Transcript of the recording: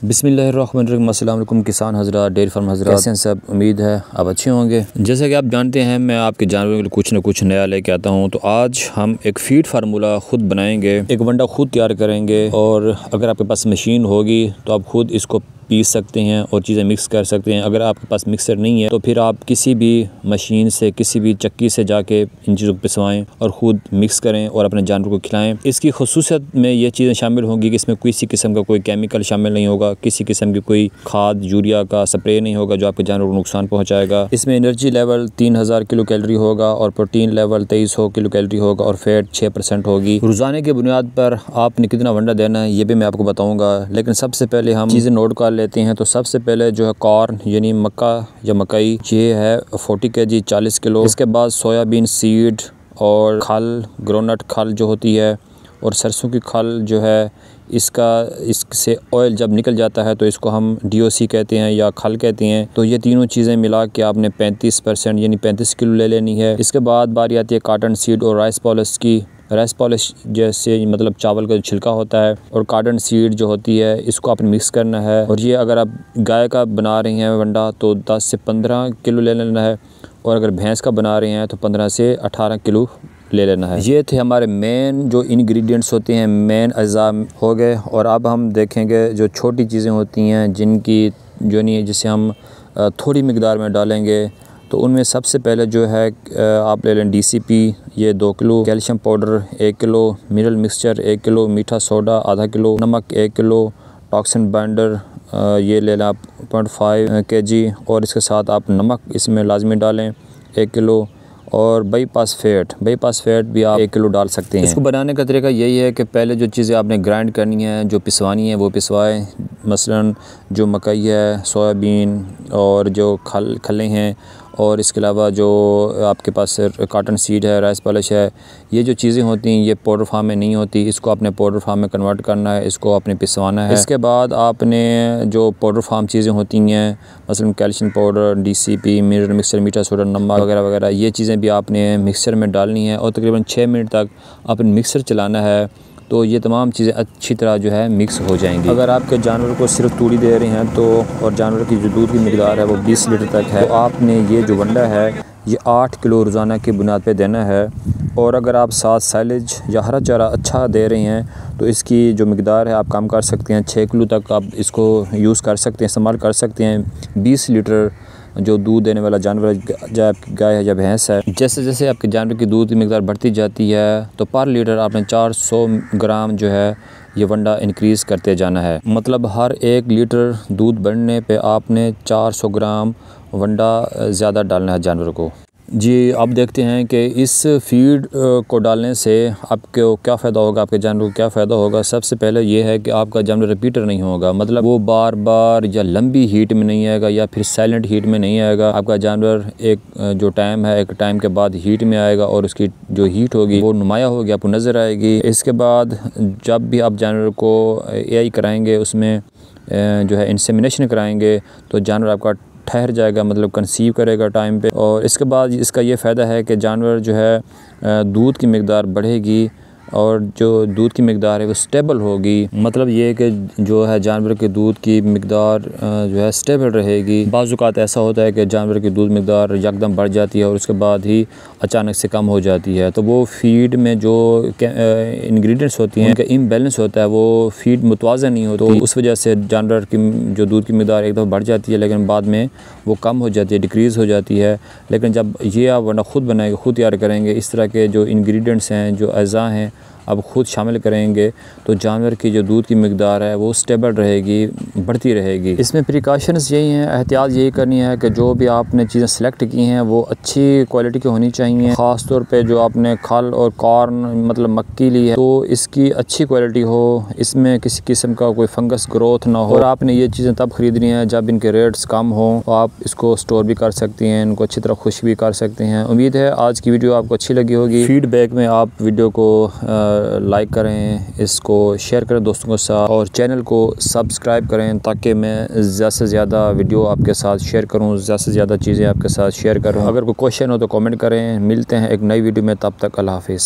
बिस्मिल्लाहिर्रहमानिर्रहीम। अस्सलाम वालेकुम किसान हज़रात, डेयरी फार्म हज़रात, कैसे हैं सब? उम्मीद है आप अच्छे होंगे। जैसा कि आप जानते हैं मैं आपके जानवरों के लिए कुछ न कुछ नया लेके आता हूं। तो आज हम एक फ़ीड फार्मूला ख़ुद बनाएंगे, एक वंडा ख़ुद तैयार करेंगे। और अगर आपके पास मशीन होगी तो आप ख़ुद इसको पीस सकते हैं और चीज़ें मिक्स कर सकते हैं। अगर आपके पास मिक्सर नहीं है तो फिर आप किसी भी मशीन से, किसी भी चक्की से जाके इन चीज़ों को पिसवाएं और ख़ुद मिक्स करें और अपने जानवर को खिलाएं। इसकी ख़ुसूसियत में ये चीज़ें शामिल होंगी कि इसमें किसी किस्म का कोई केमिकल शामिल नहीं होगा, किसी किस्म की कोई खाद यूरिया का स्प्रे नहीं होगा जो आपके जानवर को नुकसान पहुँचाएगा। इसमें एनर्जी लेवल 3000 किलो कैलोरी होगा और प्रोटीन लेवल 2300 किलो कैलोरी होगा और फैट 6% होगी। रोज़ाने की बुनियाद पर आपने कितना वंडा देना है ये भी मैं आपको बताऊँगा। लेकिन सबसे पहले हम चीज़ें नोट कर लेते हैं। तो सबसे पहले जो है कॉर्न यानी मक्का या मकई, ये है 40 kg 40 किलो। इसके बाद सोयाबीन सीड और खल, ग्राउंडनट खल जो होती है, और सरसों की खल जो है, इससे ऑयल जब निकल जाता है तो इसको हम DOC कहते हैं या खल कहते हैं। तो ये तीनों चीज़ें मिला के आपने 35% यानी 35 किलो ले लेनी है। इसके बाद बारी आती है कॉटन सीड और राइस पॉलिश की। राइस पॉलिश जैसे मतलब चावल का छिलका होता है, और कॉटन सीड जो होती है इसको आपने मिक्स करना है। और ये अगर आप गाय का बना रही हैं वंडा तो 10 से 15 किलो ले लेना है, और अगर भैंस का बना रहे हैं तो 15 से 18 किलो ले लेना है। ये थे हमारे मेन जो इंग्रेडिएंट्स होते हैं, मेन अज़ा हो गए। और अब हम देखेंगे जो छोटी चीज़ें होती हैं जिनकी जो नहीं, जिसे हम थोड़ी मिकदार में डालेंगे। तो उनमें सबसे पहले जो है आप ले लें DCP, ये 2 kilo, calcium powder 1 kilo, mineral mixture 1 kilo, मीठा सोडा आधा किलो, नमक 1 किलो, टॉक्सिन बाइंडर ये ले लें आप 0.5 kg, और इसके साथ आप नमक इसमें लाजमी डालें 1 किलो, और बाईपास फैट भी आप 1 किलो डाल सकते हैं। इसको बनाने का तरीका यही है कि पहले जो चीज़ें आपने ग्राइंड करनी है, जो पिसवानी है वो पिसवाएं। मसलन जो मकई है, सोयाबीन और जो खलें हैं, और इसके अलावा जो आपके पास कॉटन सीड है, राइस पॉलिश है, ये जो चीज़ें होती हैं ये पाउडर फार्म में नहीं होती। इसको आपने पाउडर फार्म में कन्वर्ट करना है, इसको आपने पिसवाना है। इसके बाद आपने जो पाउडर फार्म चीज़ें होती हैं, मसलन calcium powder, DCP, mineral mixture, मीठा सोडा, नमक वगैरह वगैरह, ये चीज़ें भी आपने मिक्सर में डालनी है, और तकरीबन 6 मिनट तक आपने मिक्सर चलाना है। तो ये तमाम चीज़ें अच्छी तरह जो है मिक्स हो जाएंगी। अगर आपके जानवर को सिर्फ तूड़ी दे रहे हैं तो, और जानवर की जो दूध की मिकदार है वो 20 लीटर तक है, तो आपने ये जो वंडा है ये 8 किलो रोज़ाना की बुनियाद पे देना है। और अगर आप साथ साइलेज या हरा चारा अच्छा दे रहे हैं तो इसकी जो मिकदार है आप कम कर सकते हैं। 6 किलो तक आप इसको यूज़ कर सकते हैं, इस्तेमाल कर सकते हैं। 20 लीटर जो दूध देने वाला जानवर जब आपकी गाय है या भैंस है, जैसे जैसे आपके जानवर की दूध की मिकदार बढ़ती जाती है तो पर लीटर आपने 400 ग्राम जो है ये वंडा इंक्रीज़ करते जाना है। मतलब हर 1 लीटर दूध बढ़ने पे आपने 400 ग्राम वंडा ज़्यादा डालना है जानवर को। जी, अब देखते हैं कि इस फीड को डालने से आपको क्या फ़ायदा होगा, आपके जानवर को क्या फ़ायदा होगा। सबसे पहले ये है कि आपका जानवर रिपीटर नहीं होगा, मतलब वो बार बार या लंबी हीट में नहीं आएगा या फिर साइलेंट हीट में नहीं आएगा। आपका जानवर एक जो टाइम है, एक टाइम के बाद हीट में आएगा और उसकी जो हीट होगी वो नुमाया होगी, आपको नज़र आएगी। इसके बाद जब भी आप जानवर को AI कराएँगे, उसमें जो है इंसेमिनेशन कराएँगे, तो जानवर आपका ठहर जाएगा, मतलब कंसीव करेगा टाइम पे। और इसके बाद इसका ये फ़ायदा है कि जानवर जो है दूध की मिकदार बढ़ेगी, और जो दूध की मिकदार है वो स्टेबल होगी। मतलब ये कि जो है जानवर के दूध की मिकदार जो है स्टेबल रहेगी। बाज़ औक़ात ऐसा होता है कि जानवर की दूध मिकदार यकदम बढ़ जाती है और उसके बाद ही अचानक से कम हो जाती है। तो वो फीड में जो इंग्रेडिएंट्स होती हैं उनका इम्बैलेंस होता है, वो फीड मुतवाज़न नहीं होती। तो उस वजह से जानवर की जो दूध की मिकदार एक दफ़ा बढ़ जाती है लेकिन बाद में वो कम हो जाती है, डिक्रीज़ हो जाती है। लेकिन जब ये आप वरना ख़ुद बनाएंगे, ख़ुद तैयार करेंगे, इस तरह के जो इंग्रेडिएंट्स हैं, जो अज़ा हैं अब ख़ुद शामिल करेंगे, तो जानवर की जो दूध की मिकदार है वो स्टेबल रहेगी, बढ़ती रहेगी। इसमें प्रिकॉशंस यही हैं, एहतियात यही करनी है कि जो भी आपने चीज़ें सेलेक्ट की हैं वो अच्छी क्वालिटी की होनी चाहिए। ख़ास तौर पे जो आपने खल और कॉर्न मतलब मक्की ली है तो इसकी अच्छी क्वालिटी हो, इसमें किसी किस्म का कोई फंगस ग्रोथ ना हो। और आपने ये चीज़ें तब ख़रीदनी है जब इनके रेट्स कम हों, तो आप इसको स्टोर भी कर सकती हैं, इनको अच्छी तरह खुश भी कर सकते हैं। उम्मीद है आज की वीडियो आपको अच्छी लगी होगी। फीडबैक में आप वीडियो को लाइक करें, इसको शेयर करें दोस्तों के साथ, और चैनल को सब्सक्राइब करें ताकि मैं ज़्यादा से ज़्यादा वीडियो आपके साथ शेयर करूं, ज़्यादा से ज़्यादा चीज़ें आपके साथ शेयर करूं। अगर कोई क्वेश्चन हो तो कमेंट करें। मिलते हैं एक नई वीडियो में, तब तक अल्लाह हाफ़िज़।